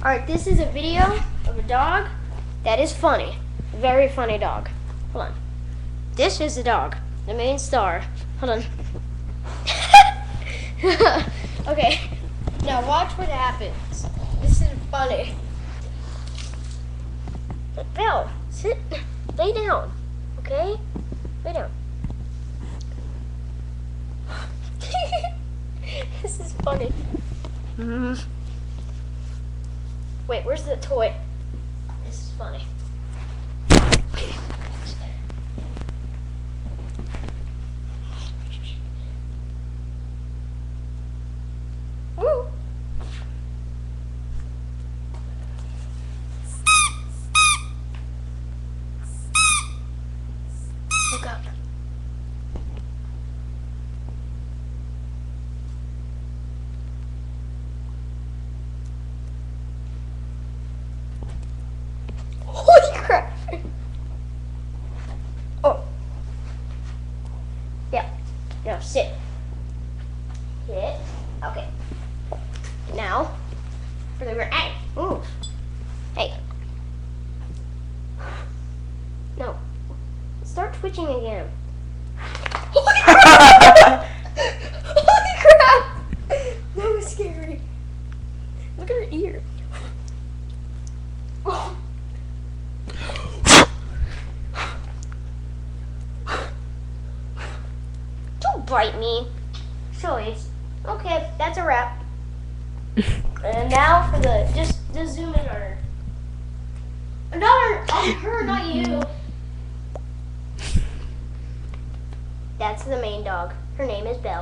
Alright, this is a video of a dog that is funny. Very funny dog. Hold on. This is the dog, the main star. Hold on. Okay, now watch what happens. This is funny. Belle, sit, lay down, okay? Lay down. This is funny. Wait, where's the toy? This is funny. Woo! Look up. Holy crap! Oh. Yeah. Now sit. Sit. Okay. Now, for the hey. Ooh. Hey. No. Start twitching again. Holy crap! Holy crap! That was scary. Look at her ear. Oh. Don't bite me. Silly. Okay, that's a wrap. And now for the just zoom in on her. On her, not you. That's the main dog. Her name is Belle.